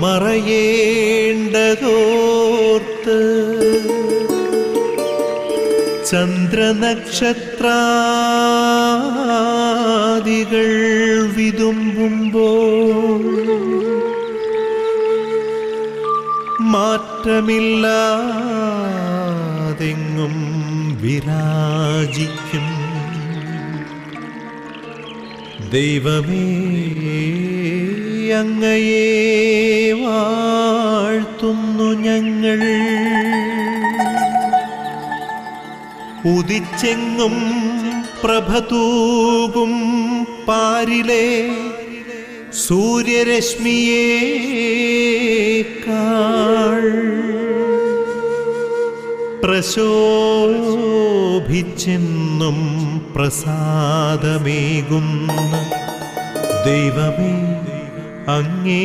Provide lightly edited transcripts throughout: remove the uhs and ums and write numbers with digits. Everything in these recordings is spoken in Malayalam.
മറയേണ്ടതോർത്ത് ചന്ദ്രനക്ഷത്രാദികൾ വിതുമ്പുമ്പോൾ മാറ്റമില്ലാതെങ്ങും വിരാജിക്കും ദൈവമേ, അങ്ങയെ വാഴ്ത്തുന്നു ഞങ്ങൾ. ഉദിച്ചെങ്ങും പ്രഭതൂകും പാരിലെ സൂര്യരശ്മിയേക്കാൾ പ്രശോഭിച്ചെന്നും പ്രസാദമേകുന്ന ദൈവമേ, അങ്ങേ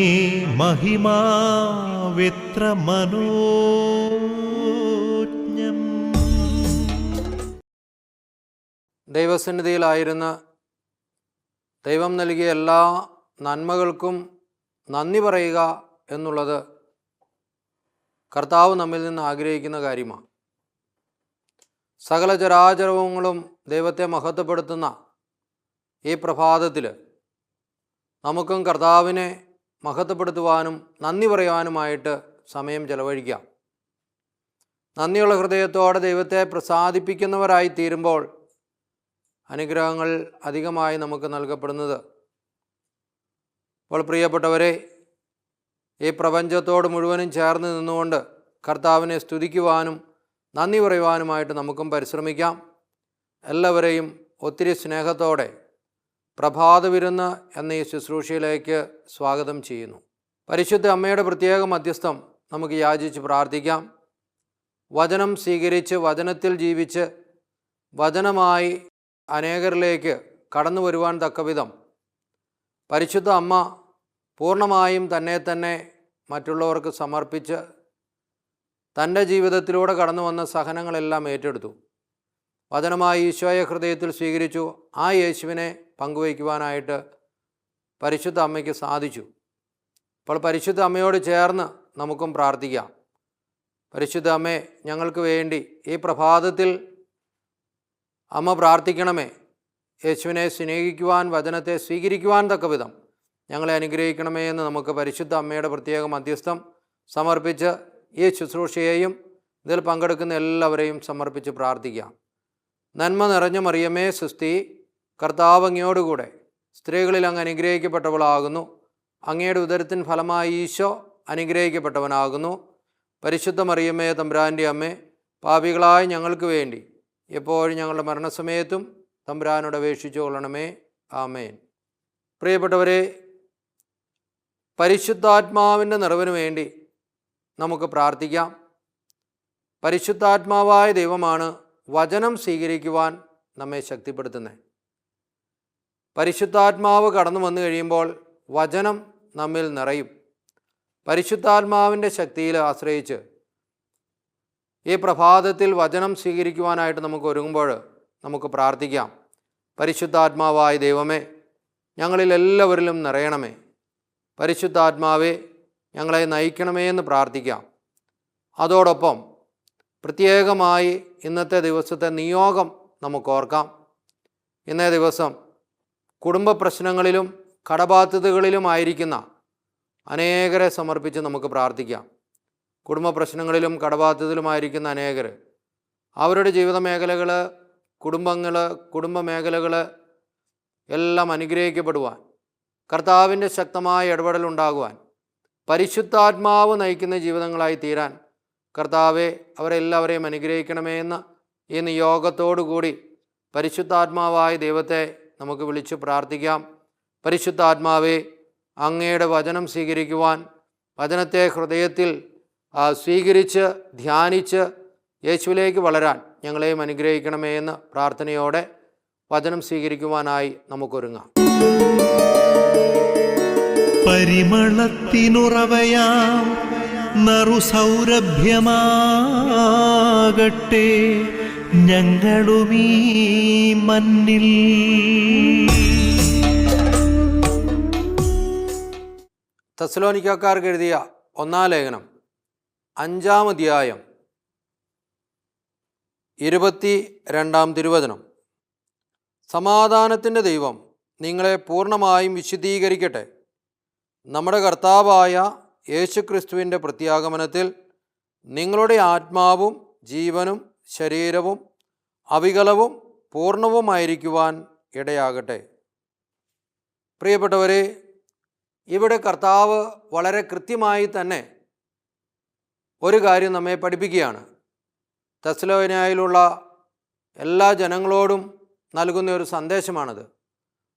മഹിമാവെത്ര മനോജ്ഞം. ദൈവസന്നിധിയിലായിരുന്ന ദൈവം നൽകിയ എല്ലാ നന്മകൾക്കും നന്ദി പറയുക എന്നുള്ളത് കർത്താവ് നമ്മിൽ നിന്ന് ആഗ്രഹിക്കുന്ന കാര്യമാണ്. സകല ചരാചരങ്ങളും ദൈവത്തെ മഹത്വപ്പെടുത്തുന്ന ഈ പ്രഭാതത്തിൽ നമുക്കും കർത്താവിനെ മഹത്വപ്പെടുത്തുവാനും നന്ദി പറയുവാനുമായിട്ട് സമയം ചെലവഴിക്കാം. നന്ദിയുള്ള ഹൃദയത്തോടെ ദൈവത്തെ പ്രസാദിപ്പിക്കുന്നവരായി തീരുമ്പോൾ അനുഗ്രഹങ്ങൾ അധികമായി നമുക്ക് നൽകപ്പെടുന്നത്. അപ്പോൾ പ്രിയപ്പെട്ടവരെ, ഈ പ്രപഞ്ചത്തോട് മുഴുവനും ചേർന്ന് നിന്നുകൊണ്ട് കർത്താവിനെ സ്തുതിക്കുവാനും നന്ദി പറയുവാനുമായിട്ട് നമുക്കും പരിശ്രമിക്കാം. എല്ലാവരെയും ഒത്തിരി സ്നേഹത്തോടെ പ്രഭാത വിരുന്ന് എന്ന ഈ ശുശ്രൂഷയിലേക്ക് സ്വാഗതം ചെയ്യുന്നു. പരിശുദ്ധ അമ്മയുടെ പ്രത്യേക മധ്യസ്ഥം നമുക്ക് യാചിച്ച് പ്രാർത്ഥിക്കാം. വചനം സ്വീകരിച്ച് വചനത്തിൽ ജീവിച്ച് വചനമായി അനേകരിലേക്ക് കടന്നു വരുവാൻ തക്കവിധം പരിശുദ്ധ അമ്മ പൂർണ്ണമായും തന്നെ തന്നെ മറ്റുള്ളവർക്ക് സമർപ്പിച്ച് തൻ്റെ ജീവിതത്തിലൂടെ കടന്നു വന്ന സഹനങ്ങളെല്ലാം ഏറ്റെടുത്തു. വചനമായി ഈശോയെ ഹൃദയത്തിൽ സ്വീകരിച്ചു. ആ യേശുവിനെ പങ്കുവയ്ക്കുവാനായിട്ട് പരിശുദ്ധ അമ്മയ്ക്ക് സാധിച്ചു. അപ്പോൾ പരിശുദ്ധ അമ്മയോട് ചേർന്ന് നമുക്കും പ്രാർത്ഥിക്കാം. പരിശുദ്ധ അമ്മേ, ഞങ്ങൾക്ക് വേണ്ടി ഈ പ്രഭാതത്തിൽ അമ്മ പ്രാർത്ഥിക്കണമേ. യേശുവിനെ സ്നേഹിക്കുവാൻ, വചനത്തെ സ്വീകരിക്കുവാൻ തക്കവിധം ഞങ്ങളെ അനുഗ്രഹിക്കണമേ എന്ന് നമുക്ക് പരിശുദ്ധ അമ്മയുടെ പ്രത്യേക മധ്യസ്ഥം സമർപ്പിച്ച് ഈ ശുശ്രൂഷയെയും ഇതിൽ പങ്കെടുക്കുന്ന എല്ലാവരെയും സമർപ്പിച്ച് പ്രാർത്ഥിക്കാം. നന്മ നിറഞ്ഞ മറിയമേ സുസ്തി, കർത്താവ് അങ്ങയോടുകൂടെ സ്ത്രീകളിൽ അങ്ങ് അനുഗ്രഹിക്കപ്പെട്ടവളാകുന്നു. അങ്ങയുടെ ഉദരത്തിൻ ഫലമായി ഈശോ അനുഗ്രഹിക്കപ്പെട്ടവനാകുന്നു. പരിശുദ്ധ മറിയമേ തമ്പുരാൻ്റെ അമ്മേ, പാപികളായ ഞങ്ങൾക്ക് വേണ്ടി എപ്പോഴും ഞങ്ങളുടെ മരണസമയത്തും തമ്പുരാനോട് അപേക്ഷിച്ചു കൊള്ളണമേ. ആമേൻ. പ്രിയപ്പെട്ടവരെ, പരിശുദ്ധാത്മാവിൻ്റെ നിറവിന് വേണ്ടി നമുക്ക് പ്രാർത്ഥിക്കാം. പരിശുദ്ധാത്മാവായ ദൈവമാണ് വചനം സ്വീകരിക്കുവാൻ നമ്മെ ശക്തിപ്പെടുത്തുന്നത്. പരിശുദ്ധാത്മാവ് കടന്നു വന്നു കഴിയുമ്പോൾ വചനം നമ്മിൽ നിറയും. പരിശുദ്ധാത്മാവിൻ്റെ ശക്തിയിൽ ആശ്രയിച്ച് ഈ പ്രഭാതത്തിൽ വചനം സ്വീകരിക്കുവാനായിട്ട് നമുക്ക് ഒരുങ്ങുമ്പോൾ നമുക്ക് പ്രാർത്ഥിക്കാം. പരിശുദ്ധാത്മാവായ ദൈവമേ, ഞങ്ങളിൽ എല്ലാവരിലും നിറയണമേ. പരിശുദ്ധാത്മാവെ, ഞങ്ങളെ നയിക്കണമേ എന്ന് പ്രാർത്ഥിക്കാം. അതോടൊപ്പം പ്രത്യേകമായി ഇന്നത്തെ ദിവസത്തെ നിയോഗം നമുക്ക് ഓർക്കാം. ഇന്നേ ദിവസം കുടുംബ പ്രശ്നങ്ങളിലും കടബാധ്യതകളിലുമായിരിക്കുന്ന അനേകരെ സമർപ്പിച്ച് നമുക്ക് പ്രാർത്ഥിക്കാം. കുടുംബ പ്രശ്നങ്ങളിലും കടബാധ്യതയിലുമായിരിക്കുന്ന അനേകർ, അവരുടെ ജീവിത മേഖലകൾ, കുടുംബ മേഖലകൾ എല്ലാം അനുഗ്രഹിക്കപ്പെടുവാൻ, കർത്താവിൻ്റെ ശക്തമായ ഇടപെടലുണ്ടാകുവാൻ, പരിശുദ്ധാത്മാവ് നയിക്കുന്ന ജീവിതങ്ങളായി തീരാൻ കർത്താവെ അവരെല്ലാവരെയും അനുഗ്രഹിക്കണമേ എന്ന ഈ നിയോഗത്തോടു കൂടി പരിശുദ്ധാത്മാവായ ദൈവത്തെ നമുക്ക് വിളിച്ച് പ്രാർത്ഥിക്കാം. പരിശുദ്ധാത്മാവെ, അങ്ങയുടെ വചനം സ്വീകരിക്കുവാൻ, വചനത്തെ ഹൃദയത്തിൽ സ്വീകരിച്ച് ധ്യാനിച്ച് യേശുവിലേക്ക് വളരാൻ ഞങ്ങളെയും അനുഗ്രഹിക്കണമേ എന്ന് പ്രാർത്ഥനയോടെ വചനം സ്വീകരിക്കുവാനായി നമുക്കൊരുങ്ങാം. പരിമളത്തിനുറവയാം നറുസൗരഭ്യമാകട്ടെ ഞങ്ങളുമീ മണ്ണിൽ. തെസ്സലോനിക്കക്കാർക്ക് എഴുതിയ 1-ാം ലേഖനം 5-ാം അധ്യായം 22-ാം തിരുവചനം. സമാധാനത്തിൻ്റെ ദൈവം നിങ്ങളെ പൂർണ്ണമായും വിശുദ്ധീകരിക്കട്ടെ. നമ്മുടെ കർത്താവായ യേശുക്രിസ്തുവിൻ്റെ പ്രത്യാഗമനത്തിൽ നിങ്ങളുടെ ആത്മാവും ജീവനും ശരീരവും അവികലവും പൂർണ്ണവുമായിരിക്കുവാൻ ഇടയാകട്ടെ. പ്രിയപ്പെട്ടവരെ, ഇവിടെ കർത്താവ് വളരെ കൃത്യമായി തന്നെ ഒരു കാര്യം നമ്മെ പഠിപ്പിക്കുകയാണ്. തെസ്സലോനിക്കയിലുള്ള എല്ലാ ജനങ്ങളോടും നൽകുന്ന ഒരു സന്ദേശമാണത്.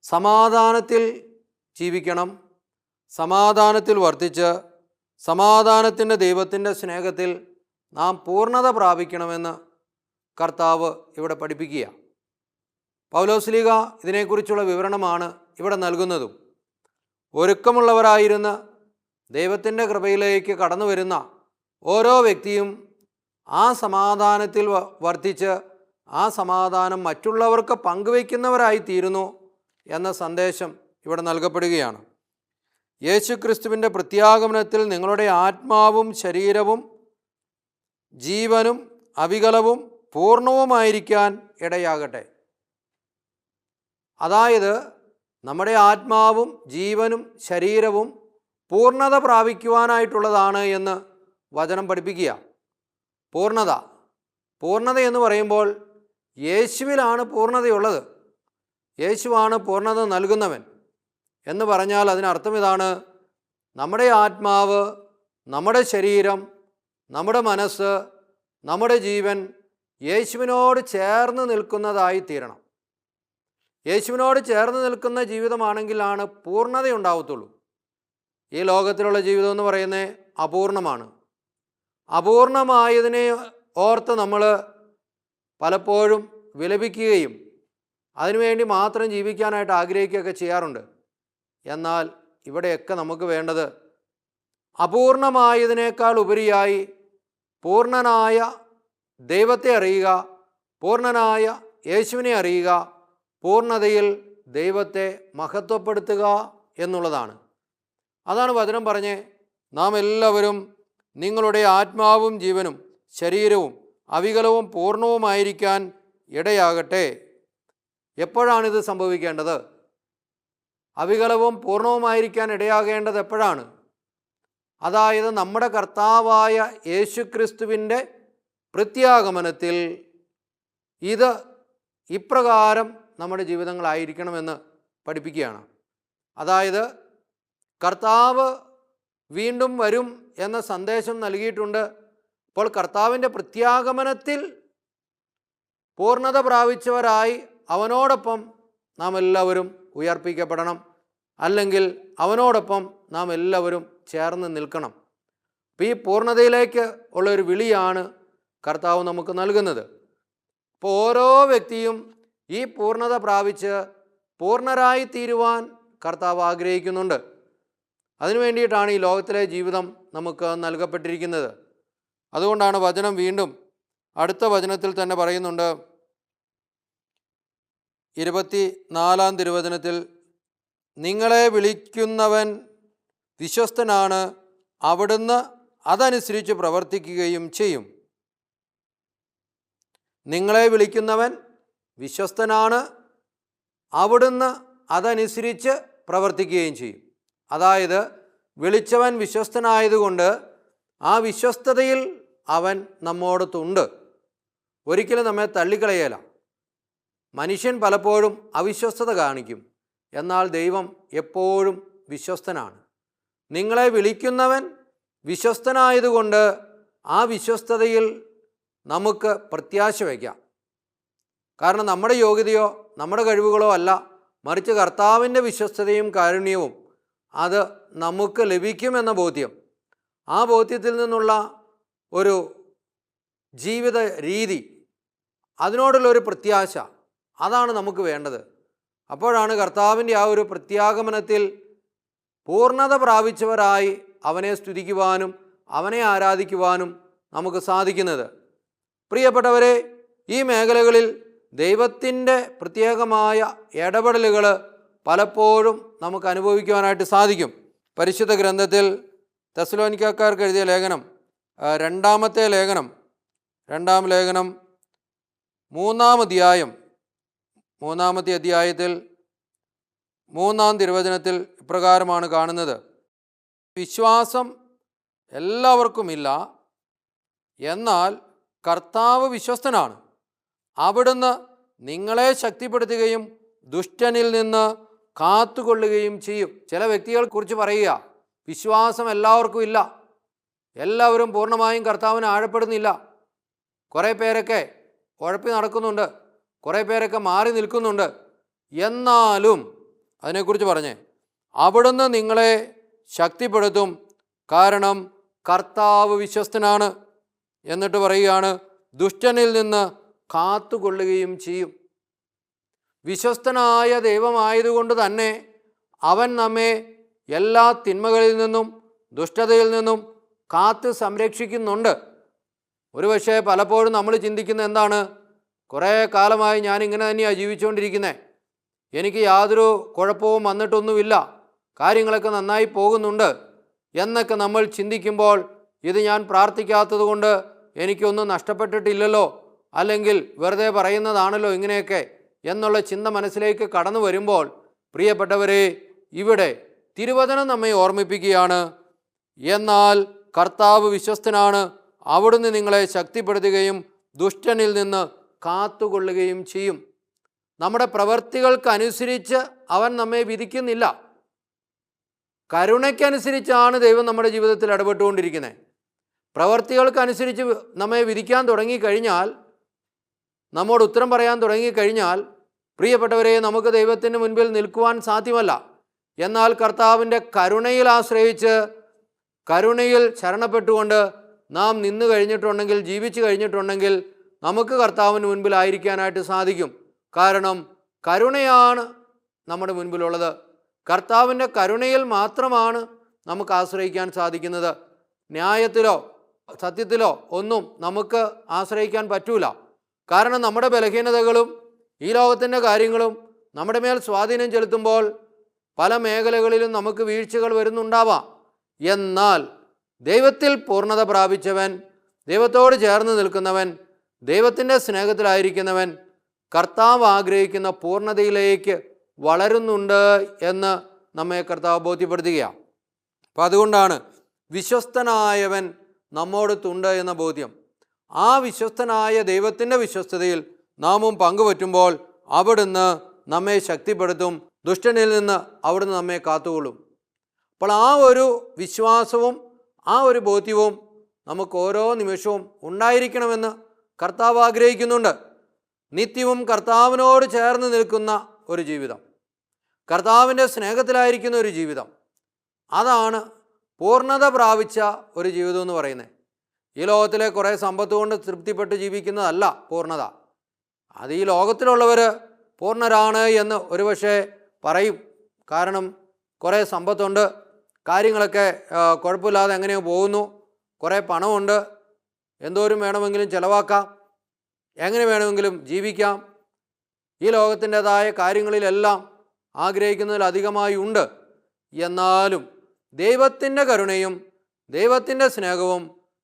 സമാധാനത്തിൽ ജീവിക്കണം, സമാധാനത്തിൽ വർത്തിച്ച് സമാധാനത്തിൻ്റെ ദൈവത്തിൻ്റെ സ്നേഹത്തിൽ നാം പൂർണ്ണത പ്രാപിക്കണമെന്ന് കർത്താവ് ഇവിടെ പഠിപ്പിക്കുക. പൗലോസ്ലീഹ ഇതിനെക്കുറിച്ചുള്ള വിവരണമാണ് ഇവിടെ നൽകുന്നതും. ഒരുക്കമുള്ളവരായിരുന്ന് ദൈവത്തിൻ്റെ കൃപയിലേക്ക് കടന്നു വരുന്ന ഓരോ വ്യക്തിയും ആ സമാധാനത്തിൽ വർത്തിച്ച് ആ സമാധാനം മറ്റുള്ളവർക്ക് പങ്കുവയ്ക്കുന്നവരായി തീരുന്നു എന്ന സന്ദേശം ഇവിടെ നൽകപ്പെടുകയാണ്. യേശുക്രിസ്തുവിൻ്റെ പ്രത്യാഗമനത്തിൽ നിങ്ങളുടെ ആത്മാവും ശരീരവും ജീവനും അവികലവും പൂർണ്ണവുമായിരിക്കാൻ ഇടയാകട്ടെ. അതായത് നമ്മുടെ ആത്മാവും ജീവനും ശരീരവും പൂർണ്ണത പ്രാപിക്കുവാനായിട്ടുള്ളതാണ് എന്ന് വചനം പഠിപ്പിക്കുക. പൂർണ്ണത എന്ന് പറയുമ്പോൾ യേശുവിലാണ് പൂർണ്ണതയുള്ളത്. യേശുവാണ് പൂർണ്ണത നൽകുന്നവൻ എന്ന് പറഞ്ഞാൽ അതിനർത്ഥം ഇതാണ്: നമ്മുടെ ആത്മാവ്, നമ്മുടെ ശരീരം, നമ്മുടെ മനസ്സ്, നമ്മുടെ ജീവൻ യേശുവിനോട് ചേർന്ന് നിൽക്കുന്നതായി തീരണം. യേശുവിനോട് ചേർന്ന് നിൽക്കുന്ന ജീവിതമാണെങ്കിലാണ് പൂർണ്ണതയുണ്ടാവത്തുള്ളൂ. ഈ ലോകത്തിലുള്ള ജീവിതം എന്ന് പറയുന്നത് അപൂർണമാണ്. അപൂർണമായതിനെ ഓർത്ത് നമ്മൾ പലപ്പോഴും വിലപിക്കുകയും അതിനുവേണ്ടി മാത്രം ജീവിക്കാനായിട്ട് ആഗ്രഹിക്കുകയൊക്കെ ചെയ്യാറുണ്ട്. എന്നാൽ ഇവിടെയൊക്കെ നമുക്ക് വേണ്ടത് അപൂർണമായതിനേക്കാൾ ഉപരിയായി പൂർണ്ണനായ ദൈവത്തെ അറിയുക, പൂർണ്ണനായ യേശുവിനെ അറിയുക, പൂർണ്ണതയിൽ ദൈവത്തെ മഹത്വപ്പെടുത്തുക എന്നുള്ളതാണ്. അതാണ് വചനം പറഞ്ഞ് നാം എല്ലാവരും നിങ്ങളുടെ ആത്മാവും ജീവനും ശരീരവും അവികലവും പൂർണ്ണവുമായിരിക്കാൻ ഇടയാകട്ടെ. എപ്പോഴാണിത് സംഭവിക്കേണ്ടത്? അവികലവും പൂർണ്ണവുമായിരിക്കാൻ ഇടയാകേണ്ടത് എപ്പോഴാണ്? അതായത് നമ്മുടെ കർത്താവായ യേശുക്രിസ്തുവിൻ്റെ പ്രത്യാഗമനത്തിൽ ഇത് ഇപ്രകാരം നമ്മുടെ ജീവിതങ്ങളായിരിക്കണമെന്ന് പഠിപ്പിക്കുകയാണ്. അതായത് കർത്താവ് വീണ്ടും വരും എന്ന സന്ദേശം നൽകിയിട്ടുണ്ട്. അപ്പോൾ കർത്താവിൻ്റെ പ്രത്യാഗമനത്തിൽ പൂർണ്ണത പ്രാപിച്ചവരായി അവനോടൊപ്പം നാം എല്ലാവരും ഉയർപ്പിക്കപ്പെടണം, അല്ലെങ്കിൽ അവനോടൊപ്പം നാം എല്ലാവരും ചേർന്ന് നിൽക്കണം. അപ്പോൾ ഈ പൂർണ്ണതയിലേക്ക് ഉള്ളൊരു വിളിയാണ് കർത്താവ് നമുക്ക് നൽകുന്നത്. അപ്പോൾ ഓരോ വ്യക്തിയും ഈ പൂർണ്ണത പ്രാപിച്ച് പൂർണ്ണരായി തീരുവാൻ കർത്താവ് ആഗ്രഹിക്കുന്നുണ്ട്. അതിനു വേണ്ടിയിട്ടാണ് ഈ ലോകത്തിലെ ജീവിതം നമുക്ക് നൽകപ്പെട്ടിരിക്കുന്നത്. അതുകൊണ്ടാണ് വചനം വീണ്ടും അടുത്ത വചനത്തിൽ തന്നെ പറയുന്നുണ്ട്. 24-ാം തിരുവചനത്തിൽ, നിങ്ങളെ വിളിക്കുന്നവൻ വിശ്വസ്തനാണ്, അവിടുന്ന് അതനുസരിച്ച് പ്രവർത്തിക്കുകയും ചെയ്യും. നിങ്ങളെ വിളിക്കുന്നവൻ വിശ്വസ്തനാണ്, അവിടുന്ന് അതനുസരിച്ച് പ്രവർത്തിക്കുകയും ചെയ്യും. അതായത് വിളിച്ചവൻ വിശ്വസ്തനായതുകൊണ്ട് ആ വിശ്വസ്തതയിൽ അവൻ നമ്മോടൊത്തുണ്ട്. ഒരിക്കലും നമ്മെ തള്ളിക്കളയല. മനുഷ്യൻ പലപ്പോഴും അവിശ്വസ്തത കാണിക്കും, എന്നാൽ ദൈവം എപ്പോഴും വിശ്വസ്തനാണ്. നിങ്ങളെ വിളിക്കുന്നവൻ വിശ്വസ്തനായതുകൊണ്ട് ആ വിശ്വസ്തതയിൽ നമുക്ക് പ്രത്യാശ വയ്ക്കാം. കാരണം നമ്മുടെ യോഗ്യതയോ നമ്മുടെ കഴിവുകളോ അല്ല, മറിച്ച് കർത്താവിൻ്റെ വിശ്വസ്തതയും കാരുണ്യവും അത് നമുക്ക് ലഭിക്കുമെന്ന ബോധ്യം, ആ ബോധ്യത്തിൽ നിന്നുള്ള ഒരു ജീവിത രീതി, അതിനോടുള്ളൊരു പ്രത്യാശ, അതാണ് നമുക്ക് വേണ്ടത്. അപ്പോഴാണ് കർത്താവിൻ്റെ ആ ഒരു പ്രത്യാഗമനത്തിൽ പൂർണ്ണത പ്രാപിച്ചവരായി അവനെ സ്തുതിക്കുവാനും അവനെ ആരാധിക്കുവാനും നമുക്ക് സാധിക്കുന്നത്. പ്രിയപ്പെട്ടവരെ, ഈ മേഖലകളിൽ ദൈവത്തിൻ്റെ പ്രത്യേകമായ ഇടപെടലുകൾ പലപ്പോഴും നമുക്ക് അനുഭവിക്കുവാനായിട്ട് സാധിക്കും. പരിശുദ്ധ ഗ്രന്ഥത്തിൽ തെസ്സലോനിക്കക്കാർക്ക് എഴുതിയ ലേഖനം, രണ്ടാം ലേഖനം മൂന്നാമത്തെ അധ്യായത്തിൽ 3-ാം തിരുവചനത്തിൽ ഇപ്രകാരമാണ് കാണുന്നത്: വിശ്വാസം എല്ലാവർക്കുമില്ല, എന്നാൽ കർത്താവ് വിശ്വസ്തനാണ്. അവിടുന്ന് നിങ്ങളെ ശക്തിപ്പെടുത്തുകയും ദുഷ്ടനിൽ നിന്ന് കാത്തുകൊള്ളുകയും ചെയ്യും. ചില വ്യക്തികളെക്കുറിച്ച് പറയുക, വിശ്വാസം എല്ലാവർക്കും ഇല്ല, എല്ലാവരും പൂർണ്ണമായും കർത്താവിനെ ആഴപ്പെടുന്നില്ല. കുറേ പേരൊക്കെ ഉഴപ്പി നടക്കുന്നുണ്ട്, കുറേ പേരൊക്കെ മാറി നിൽക്കുന്നുണ്ട്. എന്നാലും അതിനെക്കുറിച്ച് പറഞ്ഞേ, അവിടുന്ന് നിങ്ങളെ ശക്തിപ്പെടുത്തും, കാരണം കർത്താവ് വിശ്വസ്തനാണ്. എന്നിട്ട് പറയുകയാണ്, ദുഷ്ടനിൽ നിന്ന് കാത്തുകൊള്ളുകയും ചെയ്യും. വിശ്വസ്തനായ ദൈവമായതുകൊണ്ട് തന്നെ അവൻ നമ്മെ എല്ലാ തിന്മകളിൽ നിന്നും ദുഷ്ടതയിൽ നിന്നും കാത്ത് സംരക്ഷിക്കുന്നുണ്ട്. ഒരുപക്ഷെ പലപ്പോഴും നമ്മൾ ചിന്തിക്കുന്ന എന്താണ്, കുറേ കാലമായി ഞാനിങ്ങനെ തന്നെയാണ് ജീവിച്ചുകൊണ്ടിരിക്കുന്നത്, എനിക്ക് യാതൊരു കുഴപ്പവും വന്നിട്ടൊന്നുമില്ല, കാര്യങ്ങളൊക്കെ നന്നായി പോകുന്നുണ്ട് എന്നൊക്കെ നമ്മൾ ചിന്തിക്കുമ്പോൾ, ഇത് ഞാൻ പ്രാർത്ഥിക്കാത്തത് കൊണ്ട് എനിക്കൊന്നും നഷ്ടപ്പെട്ടിട്ടില്ലല്ലോ, അല്ലെങ്കിൽ വെറുതെ പറയുന്നതാണല്ലോ ഇങ്ങനെയൊക്കെ എന്നുള്ള ചിന്ത മനസ്സിലേക്ക് കടന്നു വരുമ്പോൾ, പ്രിയപ്പെട്ടവരെ, ഇവിടെ തിരുവചനം നമ്മെ ഓർമ്മിപ്പിക്കുകയാണ്, എന്നാൽ കർത്താവ് വിശ്വസ്തനാണ്, അവിടുന്ന് നിങ്ങളെ ശക്തിപ്പെടുത്തുകയും ദുഷ്ടനിൽ നിന്ന് കാത്തുകൊള്ളുകയും ചെയ്യും. നമ്മുടെ പ്രവൃത്തികൾക്കനുസരിച്ച് അവൻ നമ്മെ വിധിക്കുന്നില്ല, കരുണയ്ക്കനുസരിച്ചാണ് ദൈവം നമ്മുടെ ജീവിതത്തിൽ ഇടപെട്ടുകൊണ്ടിരിക്കുന്നത്. പ്രവൃത്തികൾക്കനുസരിച്ച് നമ്മെ വിധിക്കാൻ തുടങ്ങിക്കഴിഞ്ഞാൽ, നമ്മോട് ഉത്തരം പറയാൻ തുടങ്ങിക്കഴിഞ്ഞാൽ, പ്രിയപ്പെട്ടവരെ, നമുക്ക് ദൈവത്തിന് മുൻപിൽ നിൽക്കുവാൻ സാധ്യമല്ല. എന്നാൽ കർത്താവിൻ്റെ കരുണയിൽ ആശ്രയിച്ച്, കരുണയിൽ ശരണപ്പെട്ടുകൊണ്ട് നാം നിന്നു കഴിഞ്ഞിട്ടുണ്ടെങ്കിൽ, ജീവിച്ചു കഴിഞ്ഞിട്ടുണ്ടെങ്കിൽ, നമുക്ക് കർത്താവിന് മുൻപിലായിരിക്കാനായിട്ട് സാധിക്കും. കാരണം കരുണയാണ് നമ്മുടെ മുൻപിലുള്ളത്. കർത്താവിൻ്റെ കരുണയിൽ മാത്രമാണ് നമുക്ക് ആശ്രയിക്കാൻ സാധിക്കുന്നത്. ന്യായത്തിലോ സത്യത്തിലോ ഒന്നും നമുക്ക് ആശ്രയിക്കാൻ പറ്റൂല. കാരണം നമ്മുടെ ബലഹീനതകളും ഈ ലോകത്തിൻ്റെ കാര്യങ്ങളും നമ്മുടെ മേൽ സ്വാധീനം ചെലുത്തുമ്പോൾ പല മേഖലകളിലും നമുക്ക് വീഴ്ചകൾ വരുന്നുണ്ടാവാം. എന്നാൽ ദൈവത്തിൽ പൂർണ്ണത പ്രാപിച്ചവൻ, ദൈവത്തോട് ചേർന്ന് നിൽക്കുന്നവൻ, ദൈവത്തിൻ്റെ സ്നേഹത്തിലായിരിക്കുന്നവൻ കർത്താവ് ആഗ്രഹിക്കുന്ന പൂർണ്ണതയിലേക്ക് വളരുന്നുണ്ട് എന്ന് നമ്മെ കർത്താവ് ബോധ്യപ്പെടുത്തുകയാണ്. അപ്പം അതുകൊണ്ടാണ് വിശ്വസ്തനായവൻ നമ്മോടൊത്തുണ്ട് എന്ന ബോധ്യം. ആ വിശ്വസ്തനായ ദൈവത്തിൻ്റെ വിശ്വസ്തതയിൽ നാമും പങ്കുപറ്റുമ്പോൾ അവിടുന്ന് നമ്മെ ശക്തിപ്പെടുത്തും, ദുഷ്ടനിൽ നിന്ന് അവിടുന്ന് നമ്മെ കാത്തുകൊള്ളും. അപ്പോൾ ആ ഒരു വിശ്വാസവും ആ ഒരു ബോധ്യവും നമുക്ക് ഓരോ നിമിഷവും ഉണ്ടായിരിക്കണമെന്ന് കർത്താവ് ആഗ്രഹിക്കുന്നുണ്ട്. നിത്യവും കർത്താവിനോട് ചേർന്ന് നിൽക്കുന്ന ഒരു ജീവിതം, കർത്താവിൻ്റെ സ്നേഹത്തിലായിരിക്കുന്ന ഒരു ജീവിതം, അതാണ് പൂർണ്ണത പ്രാപിച്ച ഒരു ജീവിതം എന്ന് പറയുന്നത്. ഈ ലോകത്തിലെ കുറേ സമ്പത്ത് കൊണ്ട് തൃപ്തിപ്പെട്ട് ജീവിക്കുന്നതല്ല പൂർണ്ണത. അത് ഈ ലോകത്തിലുള്ളവർ പൂർണ്ണരാണ് എന്ന് ഒരുപക്ഷെ പറയും. കാരണം കുറേ സമ്പത്തുണ്ട്, കാര്യങ്ങളൊക്കെ കുഴപ്പമില്ലാതെ എങ്ങനെയോ പോകുന്നു, കുറേ പണമുണ്ട്, എന്തോരം വേണമെങ്കിലും ചിലവാക്കാം, എങ്ങനെ വേണമെങ്കിലും ജീവിക്കാം, ഈ ലോകത്തിൻ്റെതായ കാര്യങ്ങളിലെല്ലാം ആഗ്രഹിക്കുന്നതിലധികമായി ഉണ്ട്. എന്നാലും ദൈവത്തിൻ്റെ കരുണയും ദൈവത്തിൻ്റെ സ്നേഹവും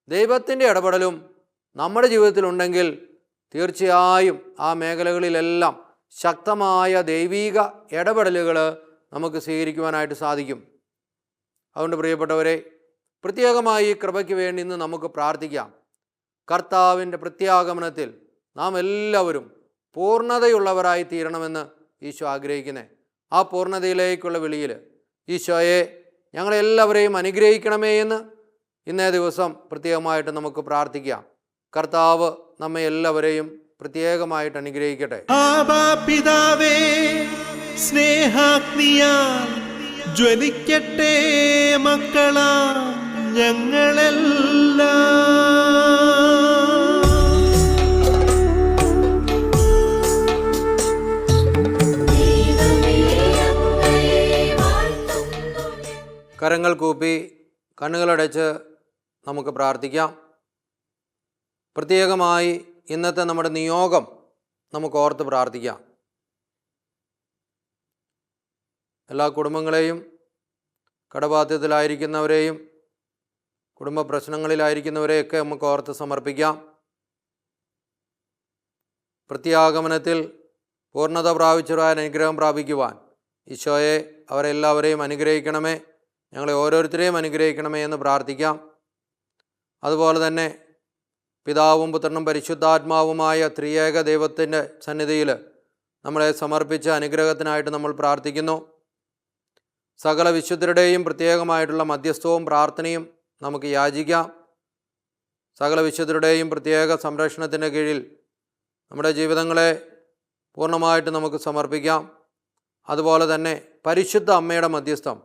ദൈവത്തിൻ്റെ ഇടപെടലും നമ്മുടെ ജീവിതത്തിലുണ്ടെങ്കിൽ തീർച്ചയായും ആ മേഖലകളിലെല്ലാം ശക്തമായ ദൈവീക ഇടപെടലുകൾ നമുക്ക് സ്വീകരിക്കുവാനായിട്ട് സാധിക്കും. അതുകൊണ്ട് പ്രിയപ്പെട്ടവരെ, പ്രത്യേകമായി ഈ കൃപയ്ക്ക് വേണ്ടി ഇന്ന് നമുക്ക് പ്രാർത്ഥിക്കാം. കർത്താവിൻ്റെ പ്രത്യാഗമനത്തിൽ നാം എല്ലാവരും പൂർണ്ണതയുള്ളവരായി തീരണമെന്ന് ഈശോ ആഗ്രഹിക്കുന്നത്. ആ പൂർണ്ണതയിലേക്കുള്ള വിളിയിൽ ഈശോയെ ഞങ്ങളെല്ലാവരെയും അനുഗ്രഹിക്കണമേ എന്ന് ഇന്നേ ദിവസം പ്രത്യേകമായിട്ട് നമുക്ക് പ്രാർത്ഥിക്കാം. കർത്താവ് നമ്മെ എല്ലാവരെയും പ്രത്യേകമായിട്ട് അനുഗ്രഹിക്കട്ടെ. ആബാ പിതാവേ, സ്നേഹാഗ്നിയാൽ ജ്വലിക്കട്ടെ മക്കളാ ഞങ്ങളെല്ലാം. കരങ്ങൾ കൂപ്പി കണ്ണുകളടച്ച് നമുക്ക് പ്രാർത്ഥിക്കാം. പ്രത്യേകമായി ഇന്നത്തെ നമ്മുടെ നിയോഗം നമുക്ക് ഓർത്ത് പ്രാർത്ഥിക്കാം. എല്ലാ കുടുംബങ്ങളെയും കടബാധ്യതയിലായിരിക്കുന്നവരെയും കുടുംബ പ്രശ്നങ്ങളിലായിരിക്കുന്നവരെയൊക്കെ നമുക്ക് ഓർത്ത് സമർപ്പിക്കാം. പ്രത്യാഗമനത്തിൽ പൂർണ്ണത പ്രാപിച്ചവരായ അനുഗ്രഹം പ്രാപിക്കുവാൻ ഈശോയെ അവരെല്ലാവരെയും അനുഗ്രഹിക്കണമേ, ഞങ്ങളെ ഓരോരുത്തരെയും അനുഗ്രഹിക്കണമേ എന്ന് പ്രാർത്ഥിക്കാം. അതുപോലെ തന്നെ പിതാവും പുത്രനും പരിശുദ്ധാത്മാവുമായ ത്രിയേക ദൈവത്തിൻ്റെ സന്നിധിയിൽ നമ്മളെ സമർപ്പിച്ച അനുഗ്രഹത്തിനായിട്ട് നമ്മൾ പ്രാർത്ഥിക്കുന്നു. സകല വിശുദ്ധരുടെയും പ്രത്യേകമായിട്ടുള്ള മധ്യസ്ഥവും പ്രാർത്ഥനയും നമുക്ക് യാചിക്കാം. സകല വിശുദ്ധരുടെയും പ്രത്യേക സംരക്ഷണത്തിൻ്റെ കീഴിൽ നമ്മുടെ ജീവിതങ്ങളെ പൂർണ്ണമായിട്ട് നമുക്ക് സമർപ്പിക്കാം. അതുപോലെ തന്നെ പരിശുദ്ധ അമ്മയുടെ മധ്യസ്ഥം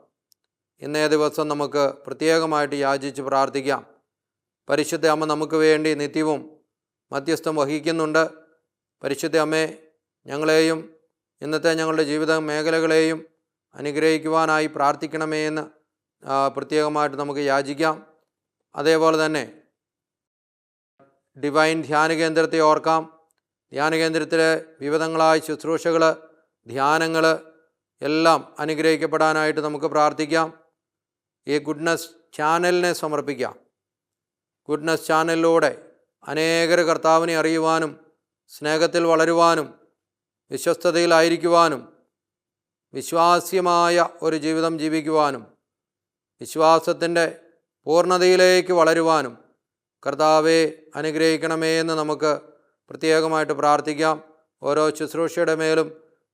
ഇന്നേ ദിവസം നമുക്ക് പ്രത്യേകമായിട്ട് യാചിച്ച് പ്രാർത്ഥിക്കാം. പരിശുദ്ധ അമ്മ നമുക്ക് വേണ്ടി നിത്യവും മധ്യസ്ഥം വഹിക്കുന്നുണ്ട്. പരിശുദ്ധ അമ്മേ, ഞങ്ങളെയും ഇന്നത്തെ ഞങ്ങളുടെ ജീവിത മേഖലകളെയും അനുഗ്രഹിക്കുവാനായി പ്രാർത്ഥിക്കണമേ എന്ന് പ്രത്യേകമായിട്ട് നമുക്ക് യാചിക്കാം. അതേപോലെ തന്നെ ഡിവൈൻ ധ്യാന കേന്ദ്രത്തെ ഓർക്കാം. ധ്യാന കേന്ദ്രത്തിലെ വിവിധങ്ങളായ ശുശ്രൂഷകൾ, ധ്യാനങ്ങൾ എല്ലാം അനുഗ്രഹിക്കപ്പെടാനായിട്ട് നമുക്ക് പ്രാർത്ഥിക്കാം. ഈ ഗുഡ്നസ് ചാനലിനെ സമർപ്പിക്കാം. ഗുഡ്നസ് ചാനലിലൂടെ അനേകർ കർത്താവിനെ അറിയുവാനും സ്നേഹത്തിൽ വളരുവാനും വിശ്വസ്തതയിലായിരിക്കുവാനും വിശ്വാസ്യമായ ഒരു ജീവിതം ജീവിക്കുവാനും വിശ്വാസത്തിൻ്റെ പൂർണ്ണതയിലേക്ക് വളരുവാനും കർത്താവെ അനുഗ്രഹിക്കണമേ എന്ന് നമുക്ക് പ്രത്യേകമായിട്ട് പ്രാർത്ഥിക്കാം. ഓരോ ശുശ്രൂഷയുടെ മേലും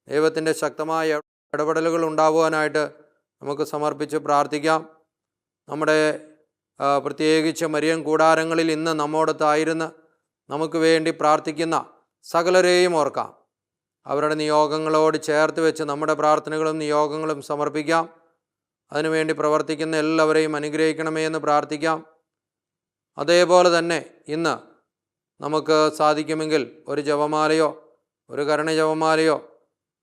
ദൈവത്തിൻ്റെ ശക്തമായ ഇടപെടലുകൾ ഉണ്ടാകുവാനായിട്ട് നമുക്ക് സമർപ്പിച്ച് പ്രാർത്ഥിക്കാം. നമ്മുടെ പ്രത്യേകിച്ച് മരിയൻ കൂടാരങ്ങളിൽ ഇന്ന് നമ്മോടൊത്തായിരുന്ന് നമുക്ക് വേണ്ടി പ്രാർത്ഥിക്കുന്ന സകലരെയും ഓർക്കാം. അവരുടെ നിയോഗങ്ങളോട് ചേർത്ത് വെച്ച് നമ്മുടെ പ്രാർത്ഥനകളും നിയോഗങ്ങളും സമർപ്പിക്കാം. അതിനുവേണ്ടി പ്രവർത്തിക്കുന്ന എല്ലാവരെയും അനുഗ്രഹിക്കണമേ എന്ന് പ്രാർത്ഥിക്കാം. അതേപോലെ തന്നെ ഇന്ന് നമുക്ക് സാധിക്കുമെങ്കിൽ ഒരു ജപമാലയോ ഒരു കരുണ ജപമാലയോ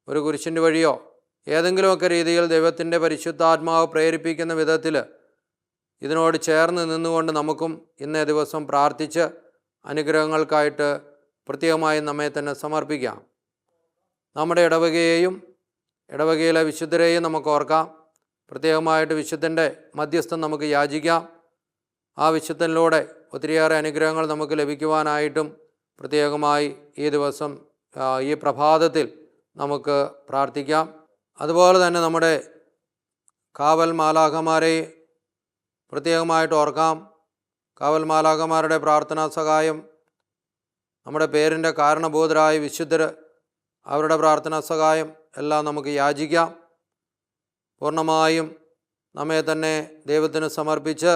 ഒരു കുരിശിൻ്റെ വഴിയോ ഏതെങ്കിലുമൊക്കെ രീതിയിൽ ദൈവത്തിൻ്റെ പരിശുദ്ധാത്മാവ് പ്രേരിപ്പിക്കുന്ന വിധത്തിൽ ഇതിനോട് ചേർന്ന് നിന്നുകൊണ്ട് നമുക്കും ഇന്നേ ദിവസം പ്രാർത്ഥിച്ച് അനുഗ്രഹങ്ങൾക്കായിട്ട് പ്രത്യേകമായി നമ്മെ തന്നെ സമർപ്പിക്കാം. നമ്മുടെ ഇടവകയെയും ഇടവകയിലെ വിശുദ്ധരെയും നമുക്ക് ഓർക്കാം. പ്രത്യേകമായിട്ട് വിശുദ്ധൻ്റെ മധ്യസ്ഥം നമുക്ക് യാചിക്കാം. ആ വിശുദ്ധനിലൂടെ ഒത്തിരിയേറെ അനുഗ്രഹങ്ങൾ നമുക്ക് ലഭിക്കുവാനായിട്ടും പ്രത്യേകമായി ഈ ദിവസം ഈ പ്രഭാതത്തിൽ നമുക്ക് പ്രാർത്ഥിക്കാം. അതുപോലെ തന്നെ നമ്മുടെ കാവൽ മാലാഖമാരെ പ്രത്യേകമായിട്ട് ഓർക്കാം. കാവൽ മാലാഖമാരുടെ പ്രാർത്ഥനാ സഹായം, നമ്മുടെ പേരിൻ്റെ കാരണഭൂതരായ വിശുദ്ധർ, അവരുടെ പ്രാർത്ഥനാ സഹായം എല്ലാം നമുക്ക് യാചിക്കാം. പൂർണ്ണമായും നമ്മെ തന്നെ ദൈവത്തിന് സമർപ്പിച്ച്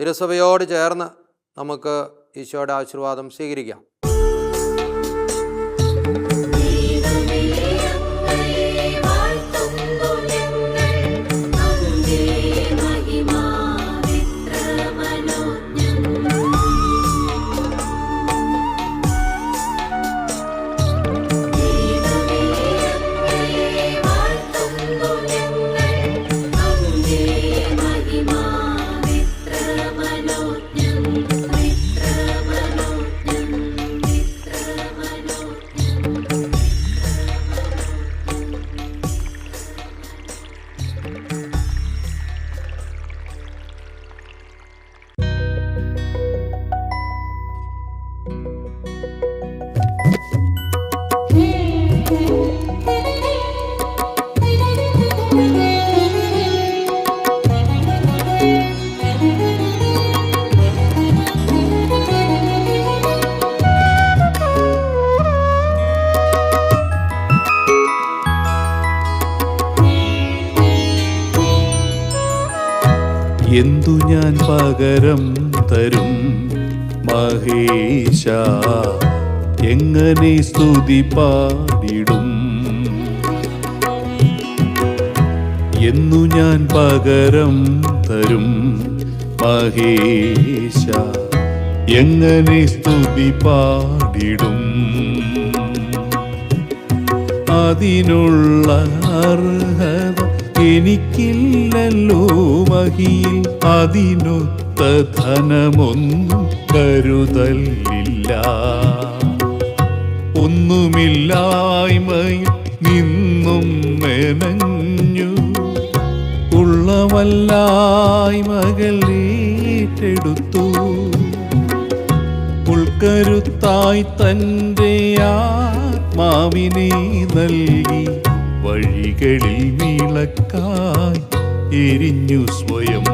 തിരുസഭയോട് ചേർന്ന് നമുക്ക് ഈശോയുടെ ആശീർവാദം സ്വീകരിക്കാം. എന്തു ഞാൻ പകരം തരും മഹേശ, എങ്ങനെ സ്തുതി പാടിടും? എന്നു ഞാൻ പകരം തരും മഹേശ, എങ്ങനെ സ്തുതി പാടിടും? അതിനുള്ള അർഹത എനിക്കില്ലല്ലോ മഹിയിൽ, അതിനൊത്ത ധനമൊന്നും കരുതലില്ല. ഒന്നുമില്ലായ്മയിൽ നിന്നും മെനഞ്ഞു ഉള്ള ഉള്ളവല്ലായ്മകൾ ഏറ്റെടുത്തു. ഉൾക്കരുത്തായി തൻ്റെ ആത്മാവിനെ നൽകി. വഴികളിൽ വിളക്കായി എരിഞ്ഞു സ്വയം.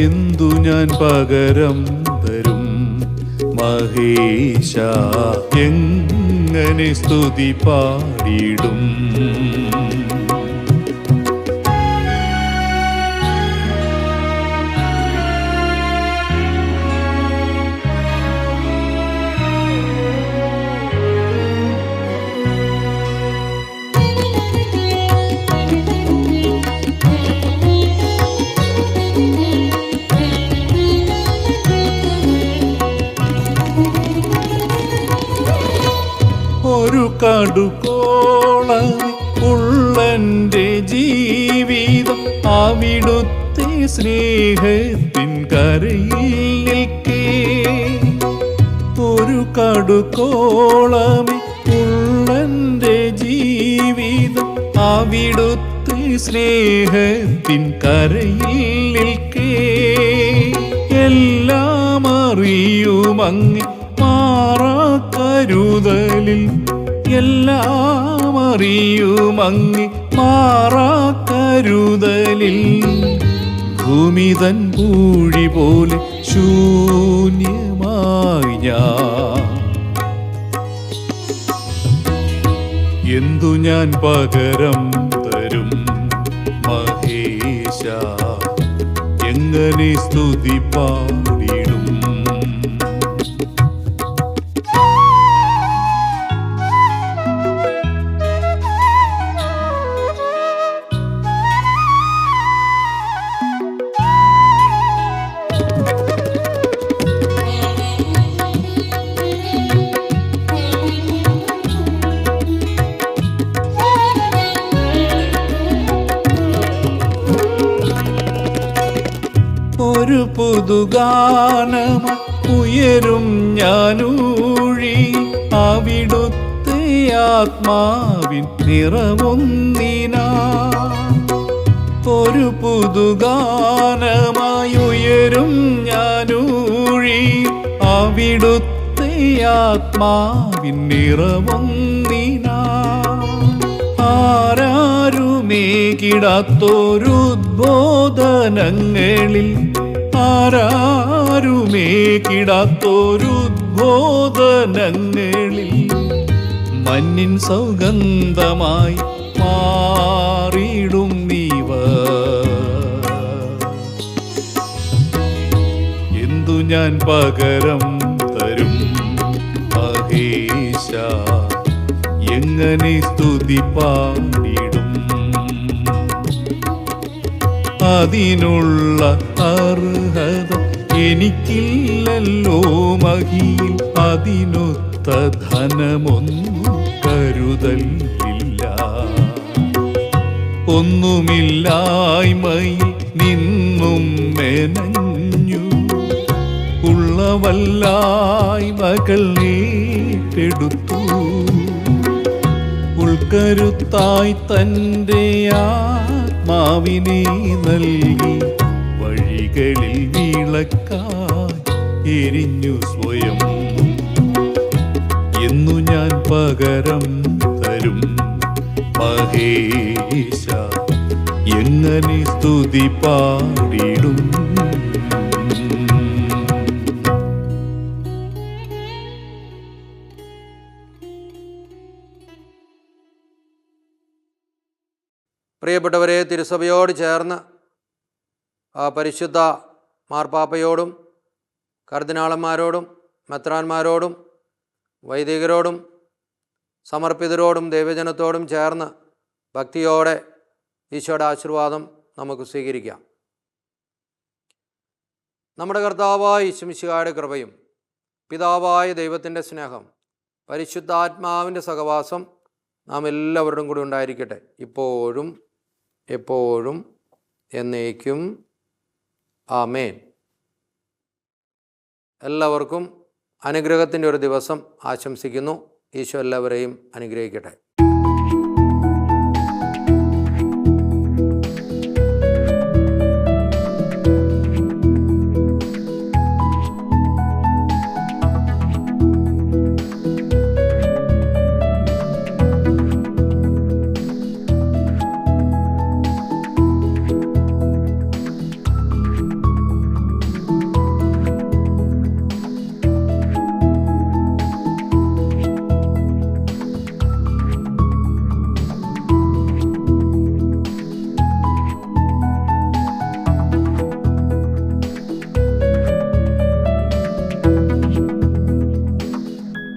എന്തു ഞാൻ പകരം തരും മഹേശ, എങ്ങനെ സ്തുതി പാടിടും. ഒരു കടുകോളം ഉള്ളെൻ്റെ ജീവിതം അവിടുത്തെ സ്നേഹത്തിൻ കരയിൽ നിൽക്കേ. ഒരു കടുകോളം ഉള്ളെൻ്റെ ജീവിതം അവിടുത്തെ സ്നേഹത്തിൻ കരയിൽ നിൽക്കേ. എല്ലാം അറിയുമങ്ങ് മാറാക്കരുതലിൽ. എല്ലാം അറിയുമങ്ങ് മാറാക്കരുതലിൽ. ഭൂമിതൻ പൂഴി പോലെ ശൂന്യമായി ഞാൻ. എന്തു ഞാൻ പകരം തരും മഹേശ, എങ്ങനെ സ്തുതി പാടിടും. ഒരു പുതുഗാനം ഉയരും ഞാനൂഴി. അവിടുത്തെ ആത്മാവിൻ നിറവൊന്നിനാ. ഒരു പുതുഗാനമായി ഉയരും ഞാനൂഴി. അവിടുത്തെ ആത്മാവിൻ നിറവൊന്നിനാ. ആരാരുമേകിടാത്തൊരുദ്ബോധനങ്ങളിൽ. ആരാരുമേകിടാത്തൊരുദ്ബോധനങ്ങളിൽ. മഞ്ഞിൻ സൗഗന്ധമായി മാറിടും നീവ. എന്തു ഞാൻ പകരം തരും മഹേശ, എങ്ങനെ സ്തുതി പാടിടും. അതിനുള്ള അർഹത എനിക്കില്ലല്ലോ മഹിയിൽ. അതിനൊത്ത ധനമൊന്നും കരുതലില്ല. ഒന്നുമില്ലായ്മയിൽ നിന്നും മെനഞ്ഞു. ഉള്ളവല്ലായ്മകൾ ഏറ്റെടുത്തു. ഉൾക്കരുത്തായി തൻ്റെ ആത്മാവിനെ നൽകി. വഴികളിൽ വിളക്കായി എരിഞ്ഞു സ്വയം. എന്നു ഞാൻ പകരം തരും മഹേശ, എങ്ങനെ സ്തുതി പാടിടും. പ്രിയപ്പെട്ടവരെ, തിരുസഭയോട് ചേർന്ന് പരിശുദ്ധ മാർപ്പാപ്പയോടും കർദിനാളന്മാരോടും മെത്രാന്മാരോടും വൈദികരോടും സമർപ്പിതരോടും ദൈവജനത്തോടും ചേർന്ന് ഭക്തിയോടെ ഈശോയുടെ ആശീർവാദം നമുക്ക് സ്വീകരിക്കാം. നമ്മുടെ കർത്താവായ യേശുമിശിഹായുടെ കൃപയും പിതാവായ ദൈവത്തിൻ്റെ സ്നേഹം പരിശുദ്ധാത്മാവിൻ്റെ സഹവാസം നാം എല്ലാവരുടെയും കൂടി ഉണ്ടായിരിക്കട്ടെ, ഇപ്പോഴും എപ്പോഴും എന്നേക്കും. ആമേൻ. എല്ലാവർക്കും അനുഗ്രഹത്തിൻ്റെ ഒരു ദിവസം ആശംസിക്കുന്നു. ഈശോ എല്ലാവരെയും അനുഗ്രഹിക്കട്ടെ.